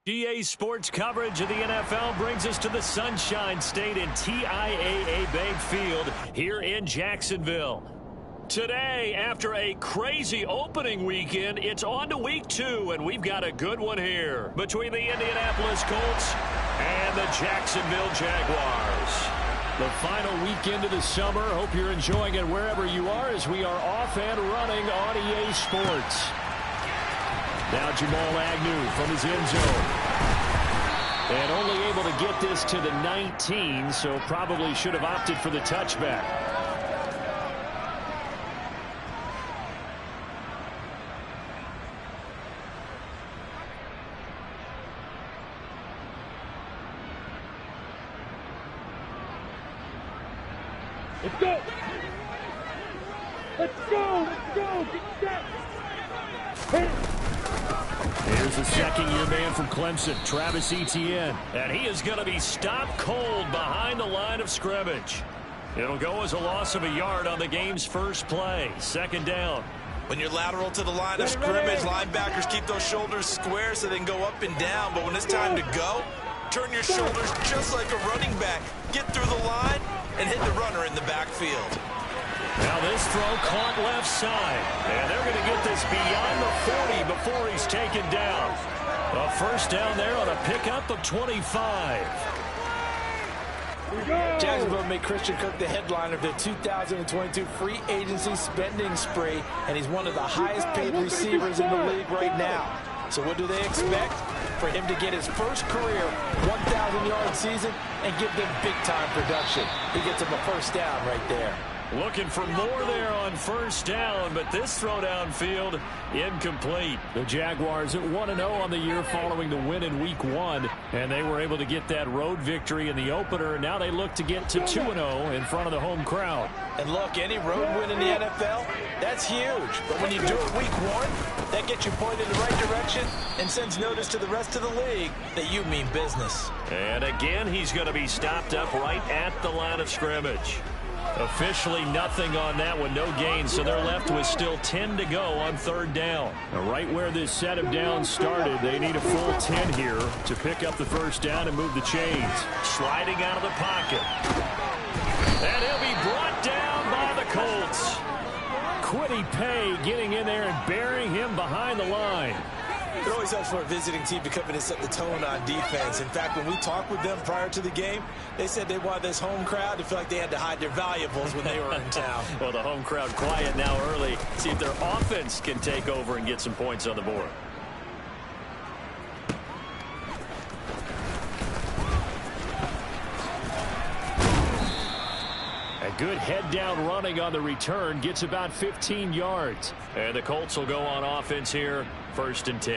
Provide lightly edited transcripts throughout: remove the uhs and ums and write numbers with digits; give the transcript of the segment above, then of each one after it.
GA Sports coverage of the NFL brings us to the Sunshine State and TIAA Bank Field here in Jacksonville. Today, after a crazy opening weekend, it's on to week 2, and we've got a good one here between the Indianapolis Colts and the Jacksonville Jaguars. The final weekend of the summer. Hope you're enjoying it wherever you are as we are off and running on EA Sports. Now Jamal Agnew from his end zone. And only able to get this to the 19, so probably should have opted for the touchback. Let's go! Let's go! Let's go! Get set! Here's the second-year man from Clemson, Travis Etienne. And he is going to be stopped cold behind the line of scrimmage. It'll go as a loss of a yard on the game's first play. Second down. When you're lateral to the line of scrimmage, linebackers keep those shoulders square so they can go up and down. But when it's time to go, turn your shoulders just like a running back. Get through the line and hit the runner in the backfield. Now this throw caught left side. And they're going to get this beyond the 40 before he's taken down. A first down there on a pickup of 25. Jacksonville made Christian Kirk the headliner of their 2022 free agency spending spree, and he's one of the highest paid receivers in the league right now. So what do they expect? For him to get his first career 1,000-yard season and give them big-time production. He gets him a first down right there. Looking for more there on first down, but this throw downfield incomplete. The Jaguars at 1-0 on the year following the win in Week 1, and they were able to get that road victory in the opener. Now they look to get to 2-0 in front of the home crowd. And look, any road win in the NFL, that's huge. But when you do it Week 1, that gets you pointed in the right direction and sends notice to the rest of the league that you mean business. And again, he's going to be stopped up right at the line of scrimmage. Officially nothing on that one, no gain, so they're left with still 10 to go on third down. Now, right where this set of downs started, they need a full 10 here to pick up the first down and move the chains. Sliding out of the pocket. And he'll be brought down by the Colts. Kwity Paye getting in there and burying him behind the line. It always helps for a visiting team to come in and set the tone on defense. In fact, when we talked with them prior to the game, they said they wanted this home crowd to feel like they had to hide their valuables when they were in town. Well, the home crowd quiet now early. See if their offense can take over and get some points on the board. A good head-down running on the return. Gets about 15 yards. And the Colts will go on offense here. First and 10.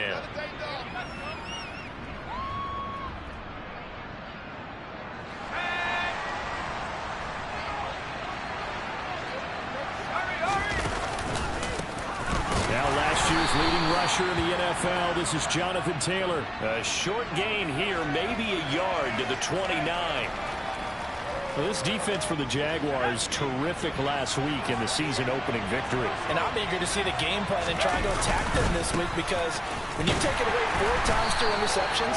Now last year's leading rusher in the NFL. This is Jonathan Taylor. A short gain here, maybe a yard to the 29. Well, this defense for the Jaguars, terrific last week in the season-opening victory. And I'm eager to see the game plan and try to attack them this week because when you take it away 4 times through interceptions,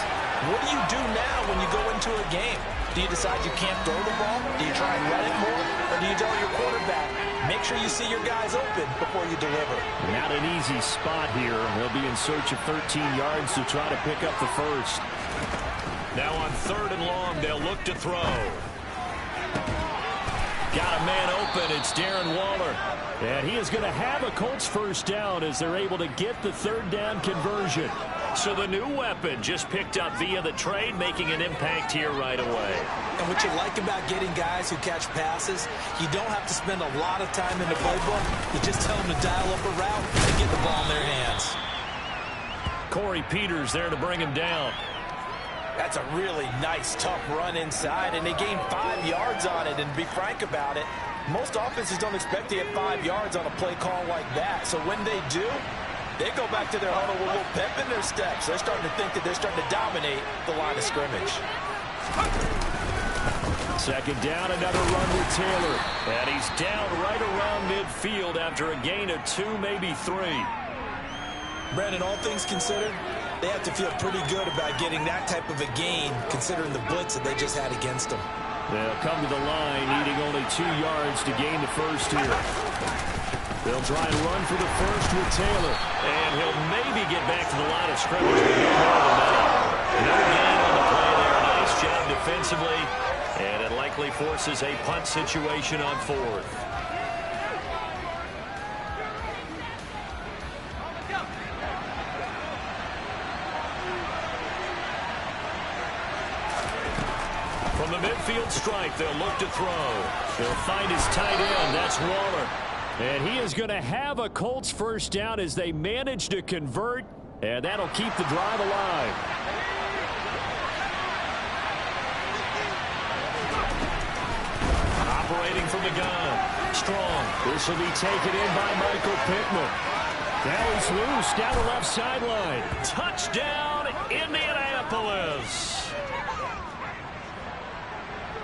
what do you do now when you go into a game? Do you decide you can't throw the ball? Do you try and run it more? Or do you tell your quarterback, make sure you see your guys open before you deliver? Not an easy spot here. They'll be in search of 13 yards to try to pick up the first. Now on third and long, they'll look to throw. Got a man open. It's Darren Waller. And he is going to have a Colts first down as they're able to get the third down conversion. So the new weapon just picked up via the trade, making an impact here right away. And what you like about getting guys who catch passes, you don't have to spend a lot of time in the playbook. You just tell them to dial up a route and get the ball in their hands. Corey Peters there to bring him down. That's a really nice, tough run inside, and they gained 5 yards on it. And to be frank about it, most offenses don't expect to get 5 yards on a play call like that. So when they do, they go back to their huddle with a little pep in their steps. They're starting to think that they're starting to dominate the line of scrimmage. Second down, another run with Taylor. And he's down right around midfield after a gain of 2, maybe 3. Brandon, all things considered, they have to feel pretty good about getting that type of a gain, considering the blitz that they just had against them. They'll come to the line, needing only 2 yards to gain the first here. They'll try and run for the first with Taylor. And he'll maybe get back to the line of scrimmage, but no more than that. No gain on the play there. Nice job defensively. And it likely forces a punt situation on 4th. From the midfield stripe, they'll look to throw. They'll find his tight end. That's Waller. And he is going to have a Colts first down as they manage to convert. And that'll keep the drive alive. Operating from the gun. Strong. This will be taken in by Michael Pittman. Now he's loose down the left sideline. Touchdown, Indianapolis.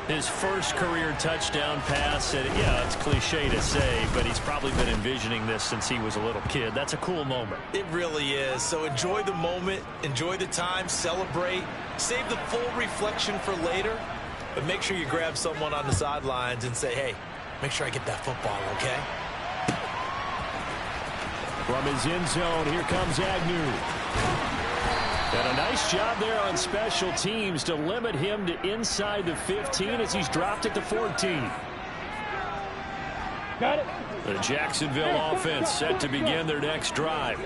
His first career touchdown pass. And yeah, it's cliche to say, but he's probably been envisioning this since he was a little kid. That's a cool moment. It really is. So enjoy the moment, enjoy the time, celebrate, save the full reflection for later, but make sure you grab someone on the sidelines and say, hey, make sure I get that football, okay? From his end zone, here comes Agnew. And a nice job there on special teams to limit him to inside the 15 as he's dropped at the 14. Got it. The Jacksonville offense set to begin their next drive.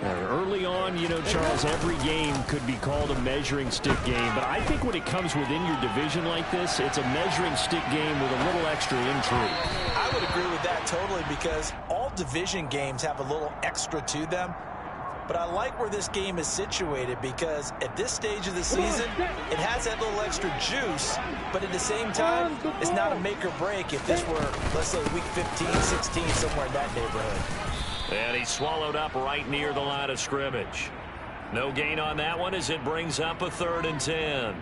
Early on, you know, Charles, every game could be called a measuring stick game. But I think when it comes within your division like this, it's a measuring stick game with a little extra intrigue. I would agree with that totally because all division games have a little extra to them. But I like where this game is situated because at this stage of the season, it has that little extra juice, but at the same time, it's not a make or break if this were, let's say, week 15, 16, somewhere in that neighborhood. And he swallowed up right near the line of scrimmage. No gain on that one as it brings up a 3rd and 10.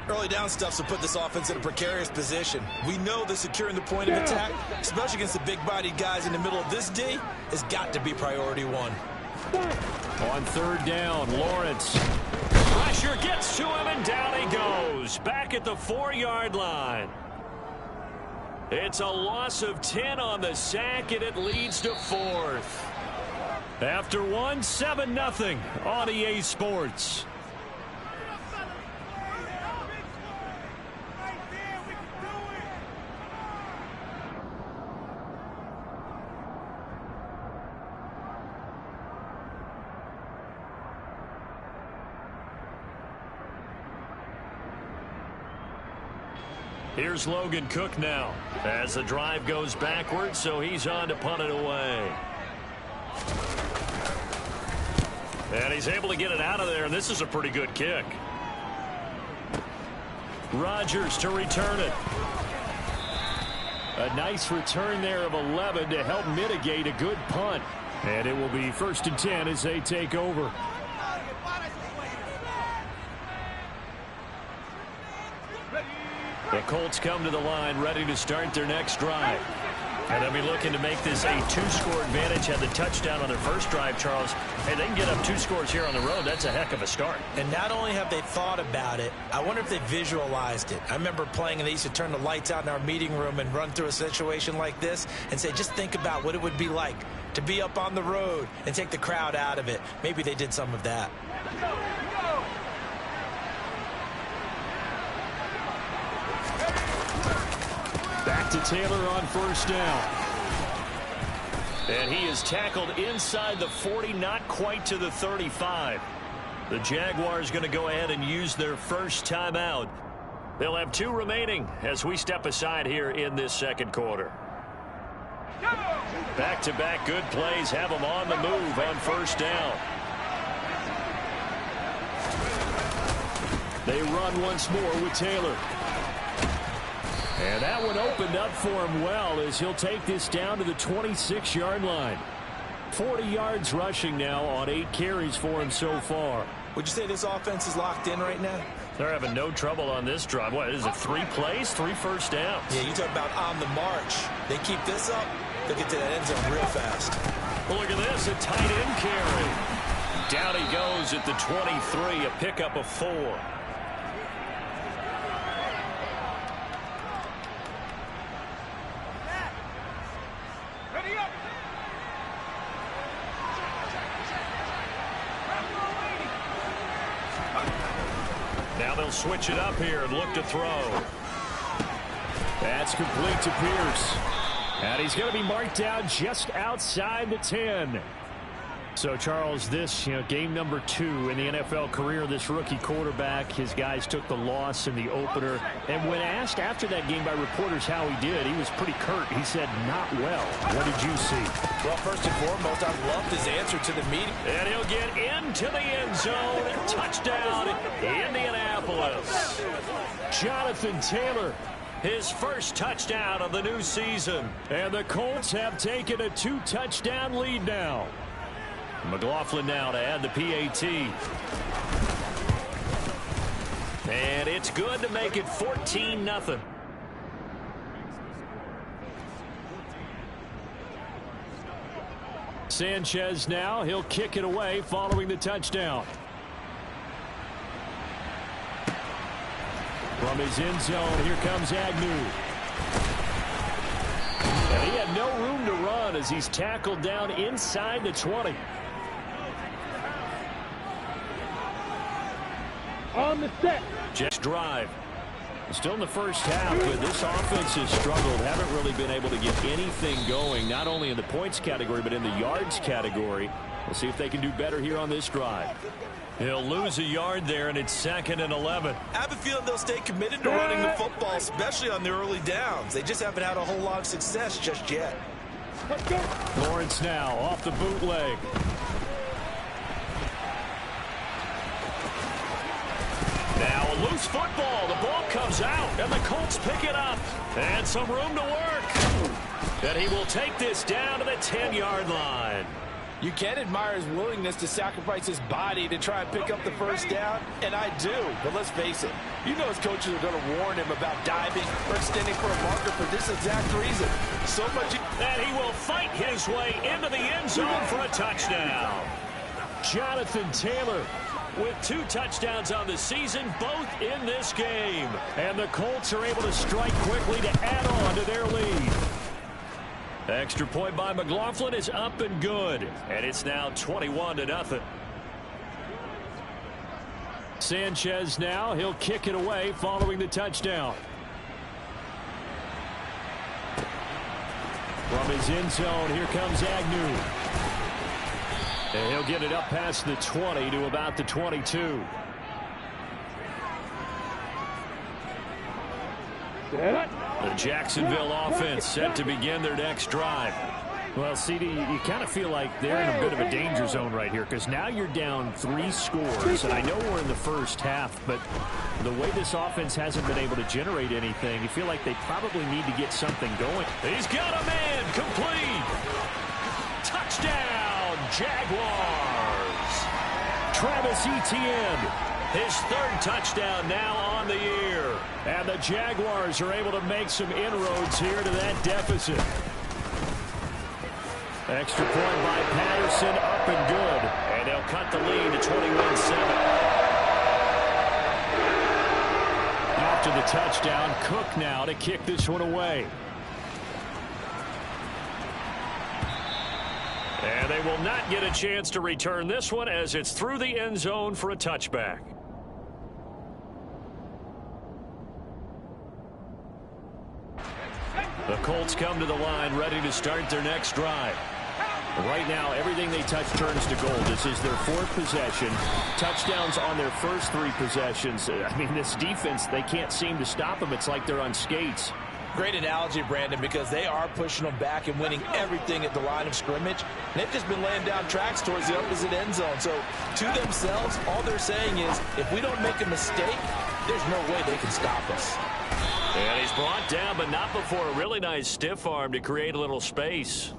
Early down stuff to put this offense in a precarious position. We know that securing the point of attack, especially against the big-bodied guys in the middle of this D, has got to be priority 1. On 3rd down, Lawrence. Pressure gets to him, and down he goes. Back at the 4-yard line. It's a loss of 10 on the sack, and it leads to 4th. After 1, 7-0 on EA Sports. Here's Logan Cook now as the drive goes backwards, so he's on to punt it away. And he's able to get it out of there, and this is a pretty good kick. Rodgers to return it. A nice return there of 11 to help mitigate a good punt. And it will be 1st and 10 as they take over. The Colts come to the line ready to start their next drive. And they'll be looking to make this a 2-score advantage. Had the touchdown on their first drive, Charles. Hey, they can get up 2 scores here on the road. That's a heck of a start. And not only have they thought about it, I wonder if they visualized it. I remember playing and they used to turn the lights out in our meeting room and run through a situation like this and say, just think about what it would be like to be up on the road and take the crowd out of it. Maybe they did some of that. Back to Taylor on 1st down. And he is tackled inside the 40, not quite to the 35. The Jaguars going to go ahead and use their first timeout. They'll have 2 remaining as we step aside here in this 2nd quarter. Back-to-back good plays have them on the move on 1st down. They run once more with Taylor. And that one opened up for him well as he'll take this down to the 26-yard line. 40 yards rushing now on 8 carries for him so far. Would you say this offense is locked in right now? They're having no trouble on this drive. What is it, 3 plays, 3 first downs? Yeah, you talk about on the march. They keep this up, they'll get to that end zone real fast. Well, look at this, a tight end carry. Down he goes at the 23, a pickup of 4. Now they'll switch it up here and look to throw. That's complete to Pierce. And he's going to be marked down just outside the 10. So, Charles, this, game number 2 in the NFL career of this rookie quarterback. His guys took the loss in the opener. And when asked after that game by reporters how he did, he was pretty curt. He said, not well. What did you see? Well, first and foremost, I loved his answer to the meeting. And he'll get into the end zone. Touchdown, Indianapolis. Jonathan Taylor, his first touchdown of the new season. And the Colts have taken a 2-touchdown lead now. McLaughlin now to add the PAT. And it's good to make it 14-0. Sanchez now, he'll kick it away following the touchdown. From his end zone, here comes Agnew. And he had no room to run as he's tackled down inside the 20. On the set. Jets drive. Still in the first half, but this offense has struggled. Haven't really been able to get anything going, not only in the points category, but in the yards category. We'll see if they can do better here on this drive. He'll lose a yard there, and it's 2nd and 11. I have a feeling they'll stay committed to running the football, especially on the early downs. They just haven't had a whole lot of success just yet. Lawrence now off the bootleg. Now a loose football. The ball comes out, and the Colts pick it up. And some room to work. And he will take this down to the 10-yard line. You can admire his willingness to sacrifice his body to try and pick up the first down, and I do. But let's face it, you know his coaches are going to warn him about diving or extending for a marker for this exact reason. So much. And he will fight his way into the end zone for a touchdown. Jonathan Taylor with 2 touchdowns on the season, both in this game. And the Colts are able to strike quickly to add on to their lead. Extra point by McLaughlin is up and good. And it's now 21-0. Sanchez now, he'll kick it away following the touchdown. From his end zone, here comes Agnew. And he'll get it up past the 20 to about the 22. The Jacksonville offense set to begin their next drive. Well, CD, you kind of feel like they're in a bit of a danger zone right here because now you're down 3 scores, and I know we're in the first half, but the way this offense hasn't been able to generate anything, you feel like they probably need to get something going. He's got a man, complete. Touchdown, Jaguars. Travis Etienne, his 3rd touchdown now on the year. And the Jaguars are able to make some inroads here to that deficit. Extra point by Patterson, up and good. And they'll cut the lead to 21-7. After the touchdown, Cook now to kick this one away. And they will not get a chance to return this one as it's through the end zone for a touchback. The Colts come to the line ready to start their next drive. Right now, everything they touch turns to gold. This is their 4th possession. Touchdowns on their first 3 possessions. I mean, this defense, they can't seem to stop them. It's like they're on skates. Great analogy, Brandon, because they are pushing them back and winning everything at the line of scrimmage. They've just been laying down tracks towards the opposite end zone. So, to themselves, all they're saying is, if we don't make a mistake, there's no way they can stop us. And he's brought down, but not before a really nice stiff arm to create a little space.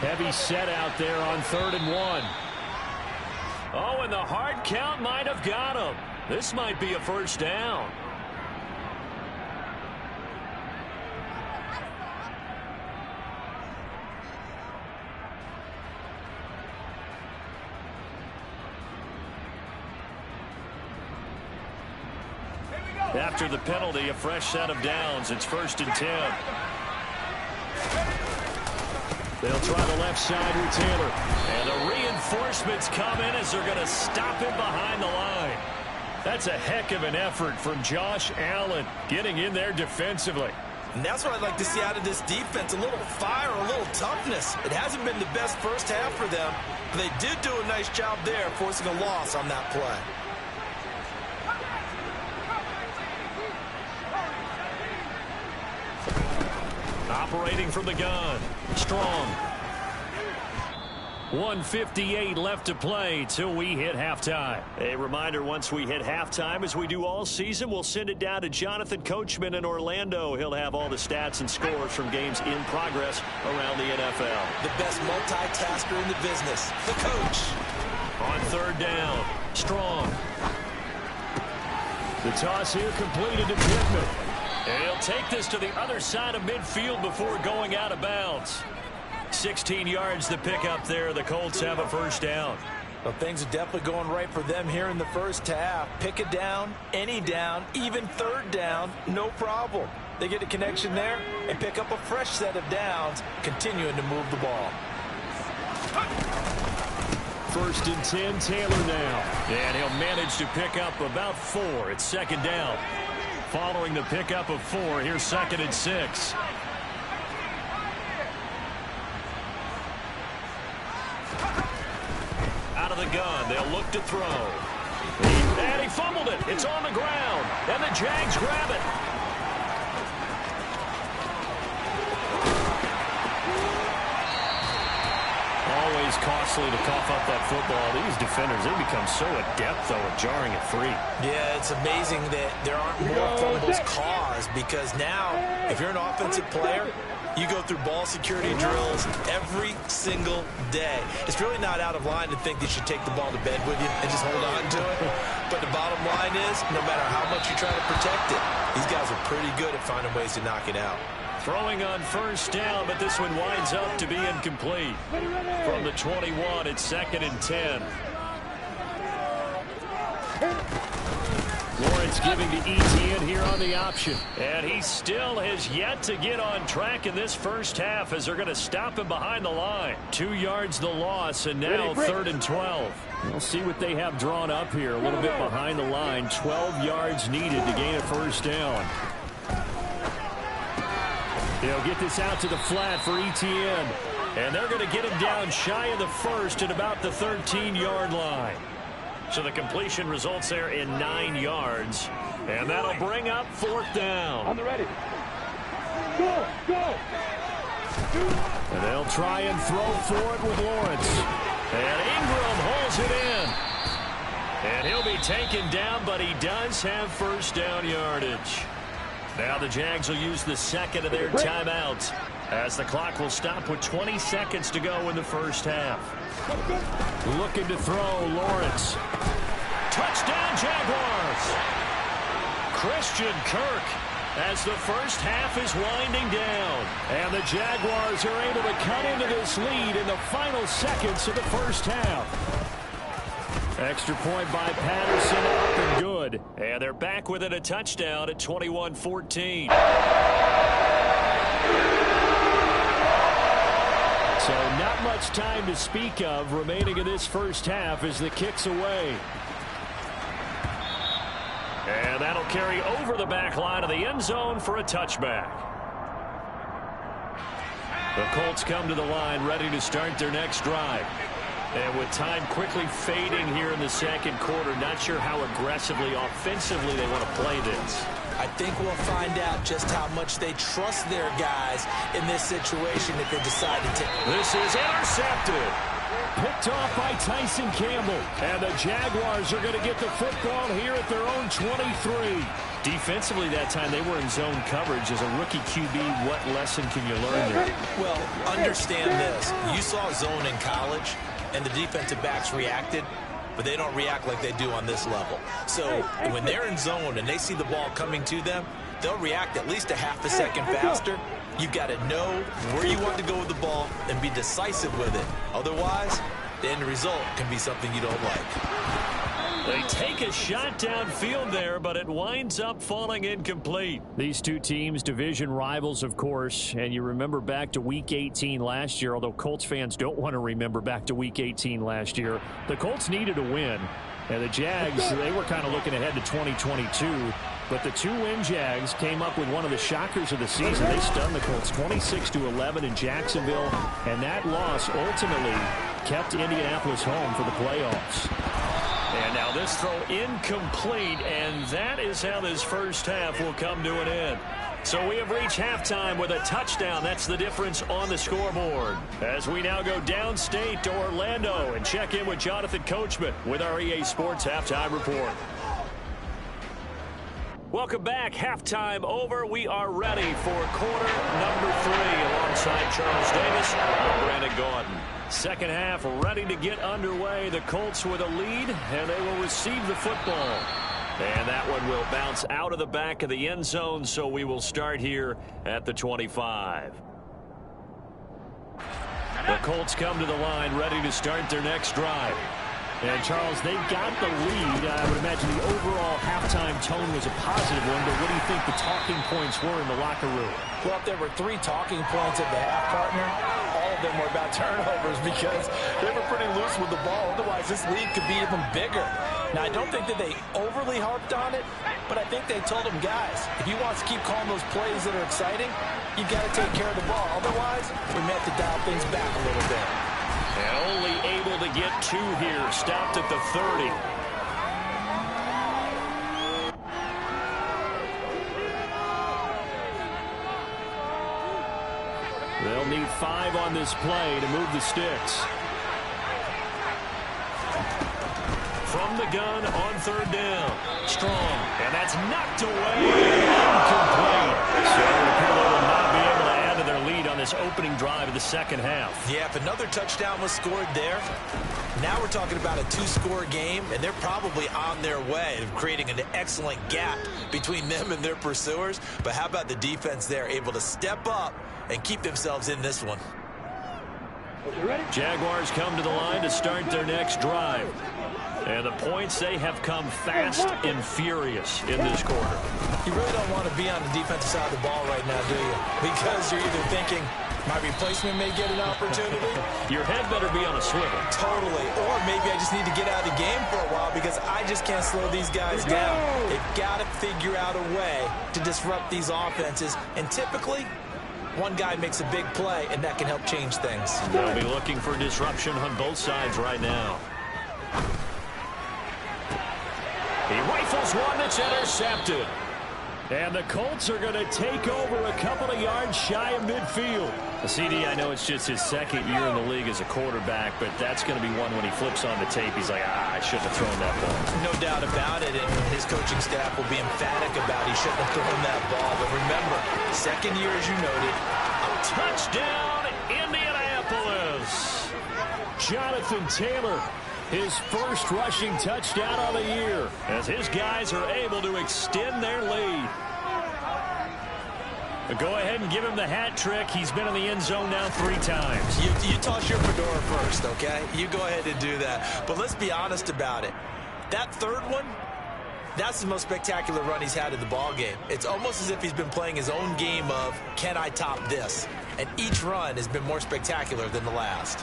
Heavy set out there on 3rd and 1. Oh, and the hard count might have got him. This might be a first down. After the penalty, a fresh set of downs. It's 1st and 10. They'll try the left side with Taylor. And the reinforcements come in as they're going to stop him behind the line. That's a heck of an effort from Josh Allen getting in there defensively. And that's what I'd like to see out of this defense, a little fire, a little toughness. It hasn't been the best first half for them, but they did do a nice job there, forcing a loss on that play. Operating from the gun, Strong. 1:58 left to play till we hit halftime. A reminder, once we hit halftime, as we do all season, we'll send it down to Jonathan Coachman in Orlando. He'll have all the stats and scores from games in progress around the NFL. The best multitasker in the business, the coach. On 3rd down, Strong. The toss here completed to Pittman. And he'll take this to the other side of midfield before going out of bounds. 16 yards to pick up there. The Colts have a first down. Well, things are definitely going right for them here in the first half. Pick it down, any down, even 3rd down, no problem. They get a connection there and pick up a fresh set of downs, continuing to move the ball. 1st and 10, Taylor now. And he'll manage to pick up about 4. It's 2nd down. Following the pickup of 4, here's 2nd and 6. Out of the gun, they'll look to throw. And he fumbled it. It's on the ground. And the Jags grab it. Always costly to cough up that football. These defenders, they become so adept, though, at jarring it free. Yeah, it's amazing that there aren't more fumbles caused, because now, if you're an offensive player, you go through ball security drills every single day. It's really not out of line to think that you should take the ball to bed with you and just hold on to it. But the bottom line is, no matter how much you try to protect it, these guys are pretty good at finding ways to knock it out. Throwing on 1st down, but this one winds up to be incomplete. From the 21, it's 2nd and 10. Lawrence giving to Etienne here on the option. And he still has yet to get on track in this first half as they're going to stop him behind the line. 2 yards the loss, and now 3rd and 12. We'll see what they have drawn up here. A little bit behind the line. 12 yards needed to gain a first down. They'll get this out to the flat for Etienne. And they're going to get him down shy of the 1st at about the 13-yard line. So the completion results there in 9 yards. And that'll bring up 4th down. On the ready. Go, go. And they'll try and throw for it with Lawrence. And Ingram holds it in. And he'll be taken down, but he does have first down yardage. Now the Jags will use the 2nd of their timeouts as the clock will stop with 20 seconds to go in the first half. Looking to throw, Lawrence. Touchdown, Jaguars! Christian Kirk as the first half is winding down. And the Jaguars are able to cut into this lead in the final seconds of the first half. Extra point by Patterson, up and good. And they're back within a touchdown at 21-14. So not much time to speak of remaining in this first half as the kick's away. And that'll carry over the back line of the end zone for a touchback. The Colts come to the line ready to start their next drive. And with time quickly fading here in the second quarter, not sure how aggressively, offensively they want to play this. I think we'll find out just how much they trust their guys in this situation if they decide to take. This is intercepted. picked off by Tyson Campbell. And the Jaguars are going to get the football here at their own 23. Defensively that time, they were in zone coverage. As a rookie QB, what lesson can you learn there? Well, understand this. You saw zone in college, and the defensive backs reacted, but they don't react like they do on this level. So when they're in zone and they see the ball coming to them, they'll react at least a half a second faster. You've got to know where you want to go with the ball and be decisive with it. Otherwise, the end result can be something you don't like. They take a shot downfield there, but it winds up falling incomplete. These two teams, division rivals, of course, and you remember back to Week 18 last year, although Colts fans don't want to remember back to Week 18 last year. The Colts needed a win, and the Jags, they were kind of looking ahead to 2022, but the two-win Jags came up with one of the shockers of the season. They stunned the Colts 26-11 in Jacksonville, and that loss ultimately kept Indianapolis home for the playoffs. And now this throw incomplete, and that is how this first half will come to an end. So we have reached halftime with a touchdown. That's the difference on the scoreboard. As we now go downstate to Orlando and check in with Jonathan Coachman with our EA Sports Halftime Report. Welcome back. Halftime over. We are ready for quarter number 3 alongside Charles Davis and Brandon Gordon. Second half ready to get underway. The Colts with a lead, and they will receive the football. And that one will bounce out of the back of the end zone, so we will start here at the 25. The Colts come to the line ready to start their next drive. And, Charles, they got the lead. I would imagine the overall halftime tone was a positive one, but what do you think the talking points were in the locker room? Well, if there were 3 talking points at the half, partner, all of them were about turnovers because they were pretty loose with the ball. Otherwise, this lead could be even bigger. Now, I don't think that they overly harped on it, but I think they told them, guys, if you want to keep calling those plays that are exciting, you've got to take care of the ball. Otherwise, we may have to dial things back a little bit. And only able to get 2 here. Stopped at the 30. They'll need 5 on this play to move the sticks. From the gun on 3rd down. Strong. And that's knocked away. Incomplete. So they will not be able to add to their lead on this opening drive of the second half. Yeah, if another touchdown was scored there, now we're talking about a 2-score game, and they're probably on their way of creating an excellent gap between them and their pursuers. But how about the defense there, able to step up and keep themselves in this one? Jaguars come to the line to start their next drive. And the points, they have come fast and furious in this quarter. You really don't want to be on the defensive side of the ball right now, do you? Because you're either thinking, my replacement may get an opportunity. Your head better be on a swivel. Totally. Or maybe I just need to get out of the game for a while because I just can't slow these guys down. They've got to figure out a way to disrupt these offenses. And typically, one guy makes a big play, and that can help change things. They'll be looking for disruption on both sides right now. He rifles one that's intercepted. And the Colts are going to take over a couple of yards shy of midfield. CD, I know it's just his second year in the league as a quarterback, but that's going to be one when he flips on the tape. He's like, I shouldn't have thrown that ball. No doubt about it, and his coaching staff will be emphatic about he shouldn't have thrown that ball. But remember, second year, as you noted. Touchdown, Indianapolis. Jonathan Taylor, his first rushing touchdown of the year, as his guys are able to extend their lead. Go ahead and give him the hat trick. He's been in the end zone now 3 times. You toss your fedora first, okay? You go ahead and do that. But let's be honest about it. That third one, that's the most spectacular run he's had in the ball game. It's almost as if he's been playing his own game of, can I top this? And each run has been more spectacular than the last.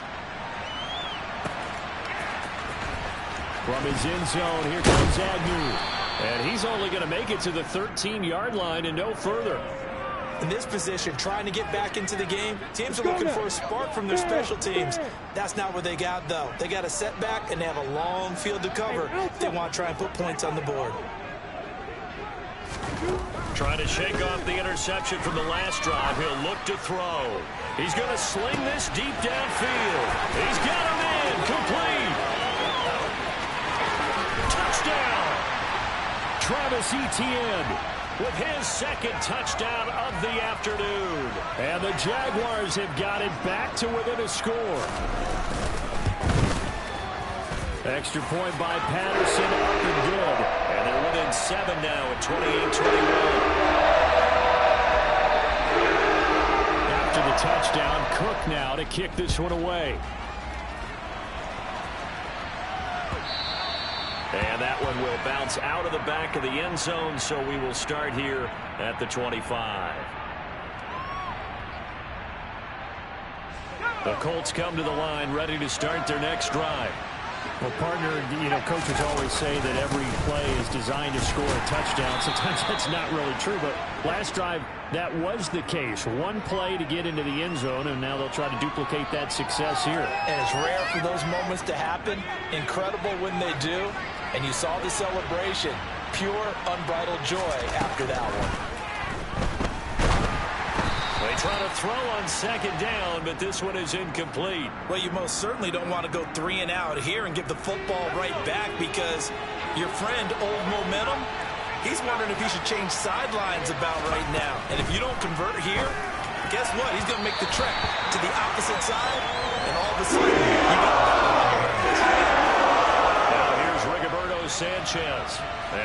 From his end zone, here comes Agnew. And he's only going to make it to the 13-yard line and no further. In this position, trying to get back into the game, teams are looking for a spark from their special teams. That's not what they got, though. They got a setback, and they have a long field to cover if they want to try and put points on the board. Trying to shake off the interception from the last drive. He'll look to throw. He's going to sling this deep downfield. He's got him in. again, complete. Touchdown. Travis Etienne with his second touchdown of the afternoon. And the Jaguars have got it back to within a score. Extra point by Patterson, up and good. And they're within 7 now at 28-21. After the touchdown, Cook now to kick this one away. And that one will bounce out of the back of the end zone, so we will start here at the 25. The Colts come to the line, ready to start their next drive. Well, partner, coaches always say that every play is designed to score a touchdown. Sometimes that's not really true, but last drive, that was the case. One play to get into the end zone, and now they'll try to duplicate that success here. And it's rare for those moments to happen. Incredible when they do. And you saw the celebration. Pure, unbridled joy after that one. They try to throw on second down, but this one is incomplete. Well, you most certainly don't want to go 3 and out here and give the football right back, because your friend, Old Momentum, he's wondering if he should change sidelines about right now. And if you don't convert here, guess what? He's going to make the trek to the opposite side, and all of a sudden, you got now here's Rigoberto Sanchez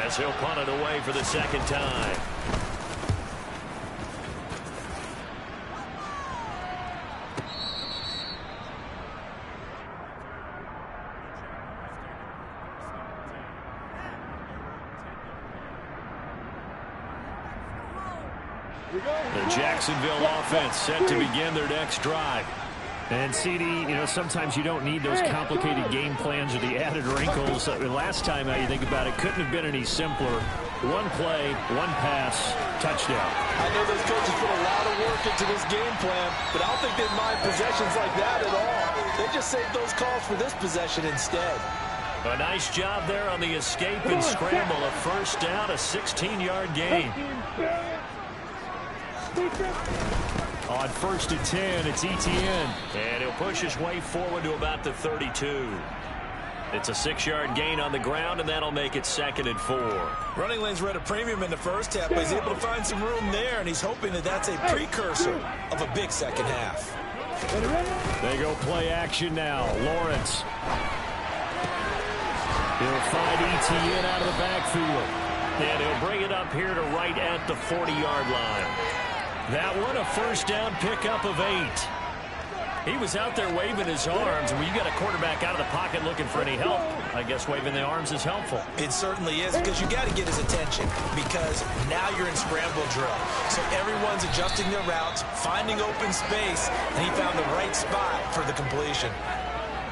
as he'll punt it away for the second time. The Jacksonville offense set to begin their next drive. And CD, sometimes you don't need those complicated game plans or the added wrinkles. Last time, you think about it, couldn't have been any simpler. One play, one pass, touchdown. I know those coaches put a lot of work into this game plan, but I don't think they mind possessions like that at all. They just saved those calls for this possession instead. A nice job there on the escape and scramble. A first down, a 16-yard gain. On 1st and 10, it's Etienne. And he'll push his way forward to about the 32. It's a 6-yard gain on the ground, and that'll make it 2nd and 4. Running lanes were at a premium in the first half, but he's able to find some room there, and he's hoping that that's a precursor of a big second half. They go play action now. Lawrence. He'll find Etienne out of the backfield. And he'll bring it up here to right at the 40-yard line. That one, a first down pickup of 8. He was out there waving his arms. When you got a quarterback out of the pocket looking for any help, I guess waving the arms is helpful. It certainly is, because you got to get his attention, because now you're in scramble drill. So everyone's adjusting their routes, finding open space, and he found the right spot for the completion.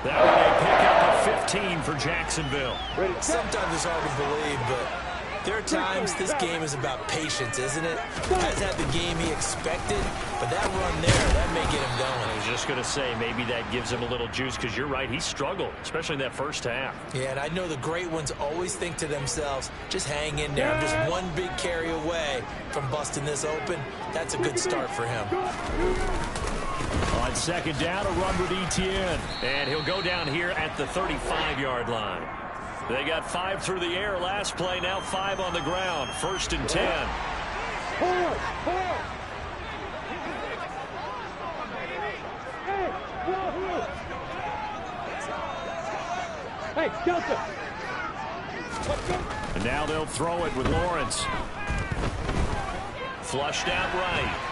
That one a pickup of 15 for Jacksonville. Sometimes it's hard to believe, but there are times this game is about patience, isn't it? Hasn't had the game he expected, but that run there, that may get him going. I was just going to say, maybe that gives him a little juice, because you're right, he struggled, especially in that first half. Yeah, and I know the great ones always think to themselves, just hang in there. I'm just one big carry away from busting this open. That's a good start for him. On second down, a run with Etienne. And he'll go down here at the 35-yard line. They got 5 through the air last play, now 5 on the ground. 1st and 10. Hey, Delta. And now they'll throw it with Lawrence. Flushed out right.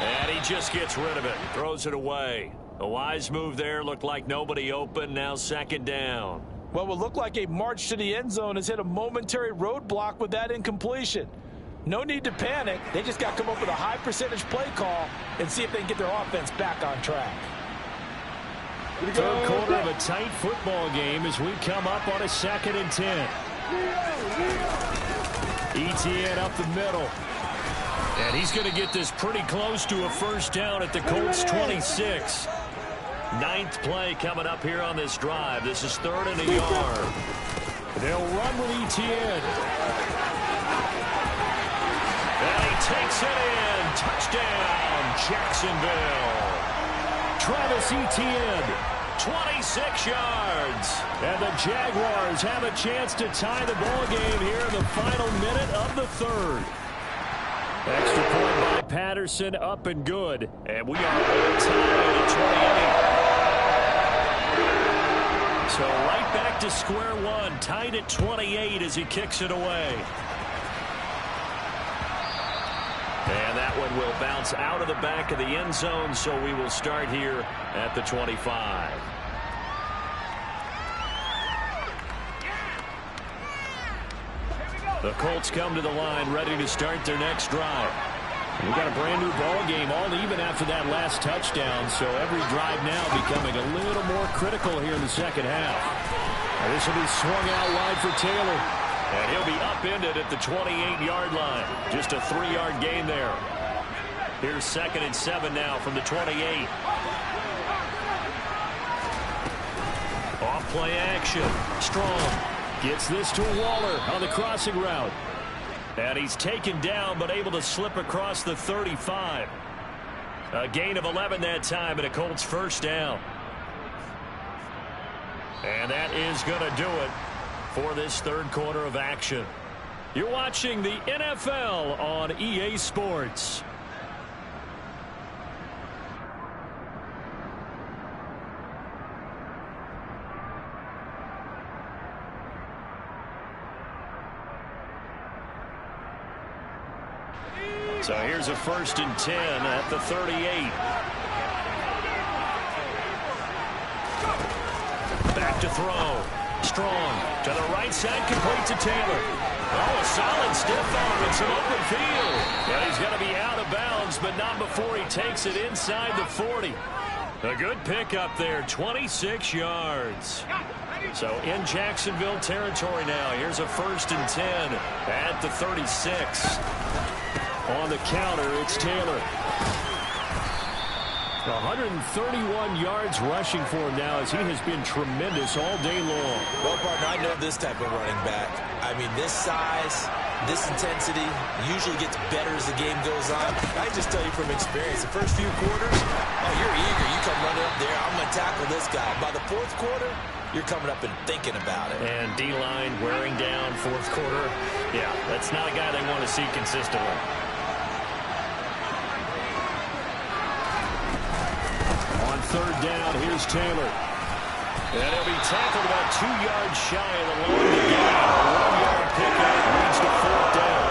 And he just gets rid of it. Throws it away. A wise move there. Looked like nobody open. Now 2nd down. What will look like a march to the end zone has hit a momentary roadblock with that incompletion. No need to panic. They just got to come up with a high percentage play call and see if they can get their offense back on track. Third quarter of a tight football game as we come up on a 2nd and 10. Etienne up the middle. And he's going to get this pretty close to a first down at the Colts 26. 9th play coming up here on this drive. This is 3rd and a yard. They'll run with Etienne. And he takes it in. Touchdown, Jacksonville. Travis Etienne, 26 yards. And the Jaguars have a chance to tie the ball game here in the final minute of the third. Extra point by Patterson, up and good. And we are tied at 28. So right back to square one, tied at 28 as he kicks it away. And that one will bounce out of the back of the end zone, so we will start here at the 25. The Colts come to the line, ready to start their next drive. We've got a brand new ball game, all even after that last touchdown, so every drive now becoming a little more critical here in the second half. And this will be swung out wide for Taylor. And he'll be upended at the 28-yard line. Just a 3-yard gain there. Here's 2nd and 7 now from the 28. Off play action. Strong gets this to Waller on the crossing route. And he's taken down but able to slip across the 35. A gain of 11 that time and a Colts first down. And that is going to do it for this third quarter of action. You're watching the NFL on EA Sports. So here's a 1st and 10 at the 38. Back to throw. Strong to the right side, complete to Taylor. Oh, a solid stiff arm and some open field. And he's going to be out of bounds, but not before he takes it inside the 40. A good pickup there, 26 yards. So in Jacksonville territory now. Here's a 1st and 10 at the 36. On the counter, it's Taylor. 131 yards rushing for him now as he has been tremendous all day long. Well, partner, I know this type of running back. I mean, this size, this intensity usually gets better as the game goes on. I just tell you from experience, the first few quarters, oh, you're eager. You come running up there, I'm going to tackle this guy. By the 4th quarter, you're coming up and thinking about it. And D-line wearing down 4th quarter. Yeah, that's not a guy they want to see consistently. Third down, here's Taylor. And he'll be tackled about 2 yards shy of the line to gain. A 1-yard pickup leads to 4th down.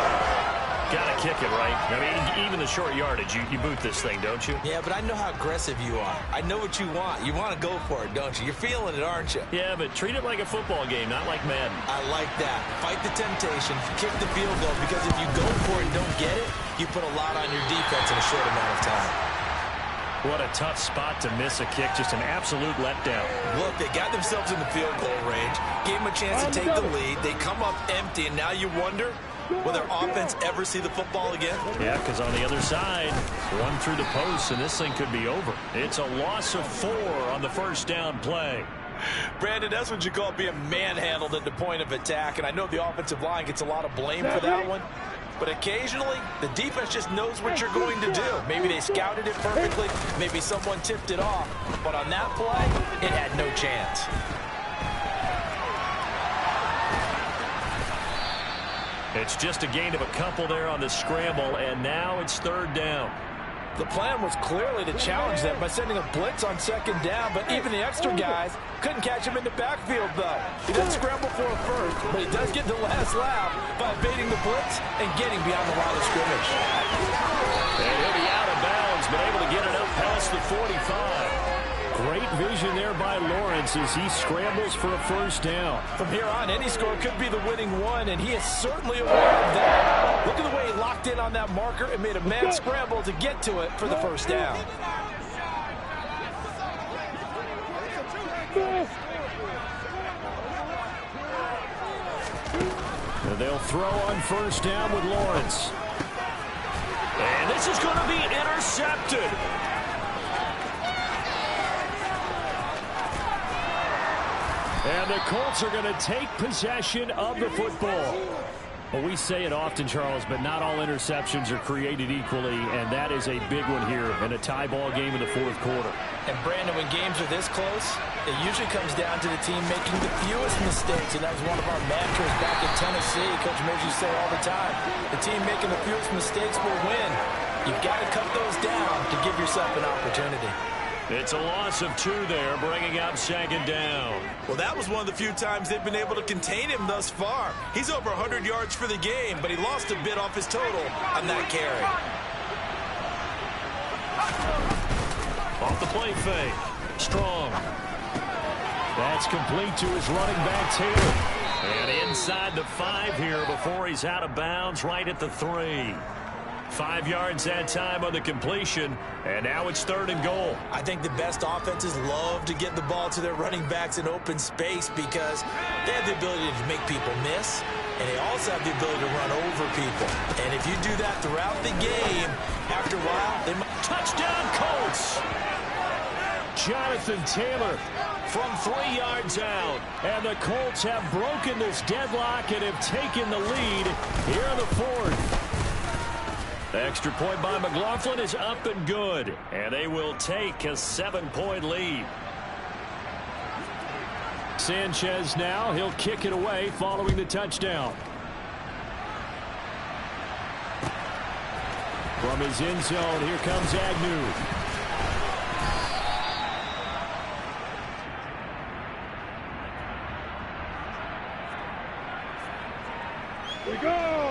Gotta kick it, right? I mean, even the short yardage, you boot this thing, don't you? Yeah, but I know how aggressive you are. I know what you want. You want to go for it, don't you? You're feeling it, aren't you? Yeah, but treat it like a football game, not like Madden. I like that. Fight the temptation. Kick the field goal, because if you go for it and don't get it, you put a lot on your defense in a short amount of time. What a tough spot to miss a kick. Just an absolute letdown. Look, they got themselves in the field goal range, gave them a chance to take the lead. They come up empty, and now you wonder, will their offense ever see the football again? Yeah, because on the other side, one through the post, and this thing could be over. It's a loss of 4 on the first down play. Brandon, that's what you call being manhandled at the point of attack, and I know the offensive line gets a lot of blame for that one. But occasionally, the defense just knows what you're going to do. Maybe they scouted it perfectly. Maybe someone tipped it off. But on that play, it had no chance. It's just a gain of a couple there on the scramble, and now it's 3rd down. The plan was clearly to challenge them by sending a blitz on 2nd down, but even the extra guys couldn't catch him in the backfield, though. He doesn't scramble for a first, but he does get the last laugh by evading the blitz and getting beyond the line of scrimmage. And he'll be out of bounds, but able to get it up past the 45. Great vision there by Lawrence as he scrambles for a first down. From here on, any score could be the winning one, and he is certainly aware of that. Look at the way he locked in on that marker and made a mad scramble to get to it for the first down. They'll throw on first down with Lawrence. And this is going to be intercepted. And the Colts are going to take possession of the football. Well, we say it often, Charles, but not all interceptions are created equally, and that is a big one here in a tie ball game in the fourth quarter. And, Brandon, when games are this close, it usually comes down to the team making the fewest mistakes, and that was one of our mantras back in Tennessee. Coach Mersey say all the time, the team making the fewest mistakes will win. You've got to cut those down to give yourself an opportunity. It's a loss of 2 there, bringing up second down. Well, that was one of the few times they've been able to contain him thus far. He's over 100 yards for the game, but he lost a bit off his total on that carry. Off the play fake. Strong. That's complete to his running back, Taylor. And inside the 5 here before he's out of bounds, right at the 3. 5 yards that time on the completion, and now it's 3rd and goal. I think the best offenses love to get the ball to their running backs in open space because they have the ability to make people miss, and they also have the ability to run over people. And if you do that throughout the game, after a while, they might... Touchdown, Colts! Jonathan Taylor from 3 yards out. And the Colts have broken this deadlock and have taken the lead here in the 4th. The extra point by McLaughlin is up and good, and they will take a 7-point lead. Sanchez now, he'll kick it away following the touchdown. From his end zone, here comes Agnew.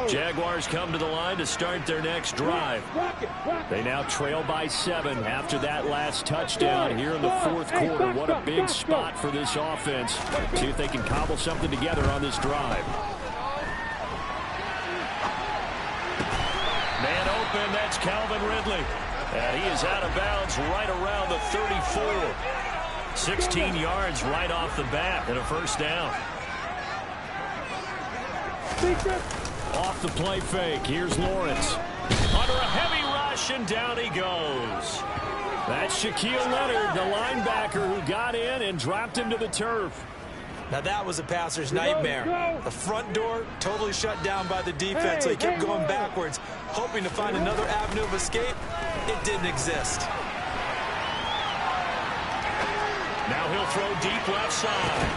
Jaguars come to the line to start their next drive. They now trail by 7 after that last touchdown here in the 4th quarter. What a big spot for this offense. See if they can cobble something together on this drive. Man open, that's Calvin Ridley. And he is out of bounds right around the 34. 16 yards right off the bat and a first down. Off the play fake. Here's Lawrence. Under a heavy rush, and down he goes. That's Shaquille Leonard, the linebacker, who got in and dropped him to the turf. Now that was a passer's nightmare. The front door totally shut down by the defense, so he kept going backwards, hoping to find another avenue of escape. It didn't exist. Now he'll throw deep left side.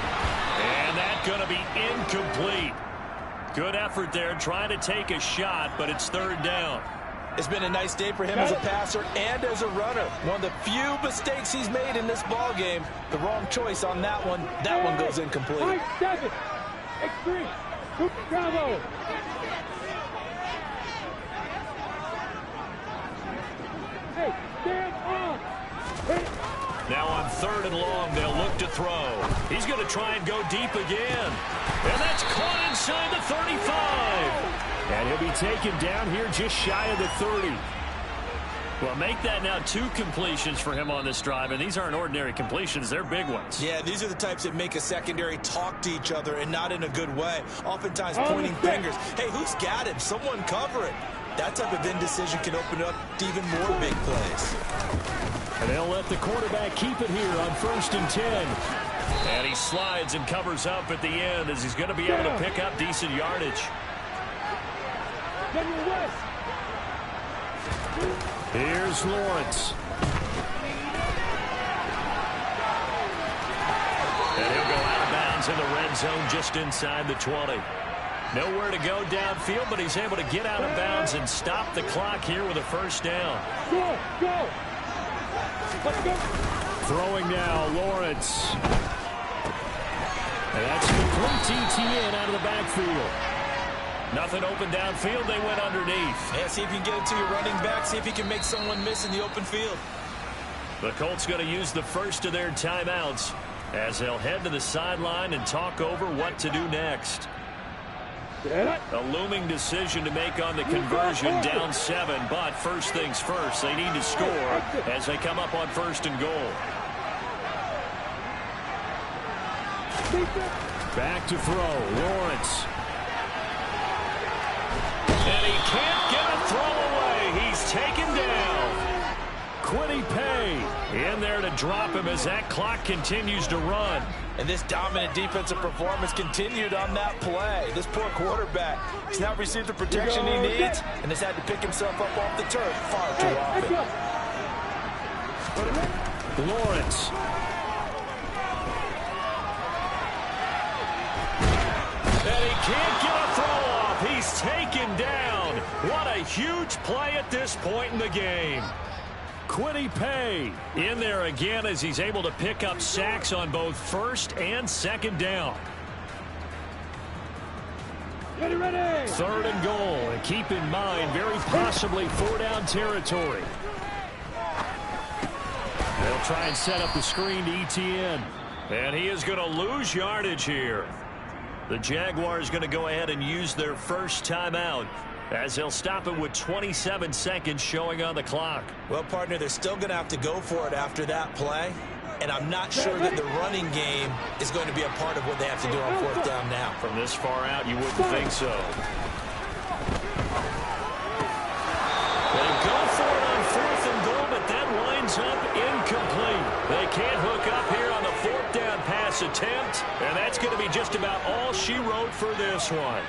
And that's going to be incomplete. Good effort there, trying to take a shot, but it's 3rd down. It's been a nice day for him as a passer and as a runner. One of the few mistakes he's made in this ball game. The wrong choice on that one. That one goes incomplete. 7, X3, Bravo. Hey, stand off. Hey. Now on 3rd and long, they'll look to throw. He's going to try and go deep again. And that's caught inside the 35. And he'll be taken down here just shy of the 30. Well, make that now 2 completions for him on this drive, and these aren't ordinary completions. They're big ones. Yeah, these are the types that make a secondary talk to each other and not in a good way. Oftentimes pointing fingers. Hey, who's got him? Someone cover it. That type of indecision can open up to even more big plays. And they'll let the quarterback keep it here on 1st and 10. And he slides and covers up at the end as he's going to be able to pick up decent yardage. Here's Lawrence. And he'll go out of bounds in the red zone just inside the 20. Nowhere to go downfield, but he's able to get out of bounds and stop the clock here with a first down. Go. Let's go. Throwing now, Lawrence. And that's complete TTN out of the backfield. Nothing open downfield. They went underneath. Yeah, see if you can get it to your running back. See if you can make someone miss in the open field. The Colts going to use the first of their timeouts as they'll head to the sideline and talk over what to do next. A looming decision to make on the conversion, down 7, but first things first, they need to score as they come up on 1st and goal. Back to throw, Lawrence. And he can't get a throw away. He's taken down. Quiddy Pay in there to drop him as that clock continues to run. And this dominant defensive performance continued on that play. This poor quarterback has not received the protection he needs and has had to pick himself up off the turf far too often. Lawrence. And he can't get a throw off. He's taken down. What a huge play at this point in the game. Quiddy Pay in there again as he's able to pick up sacks on both first and second down. Ready. Third and goal. And keep in mind, very possibly 4-down territory. They'll try and set up the screen to ETN. And he is going to lose yardage here. The Jaguars going to go ahead and use their first timeout as they'll stop it with 27 seconds showing on the clock. Well, partner, they're still going to have to go for it after that play. And I'm not sure that the running game is going to be a part of what they have to do on fourth down now. From this far out, you wouldn't think so. They go for it on fourth and goal, but that winds up incomplete. They can't hook up here on the fourth down pass attempt, and that's going to be just about all she wrote for this one.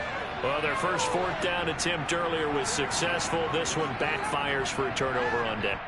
Well, their first fourth down attempt earlier was successful. This one backfires for a turnover on down.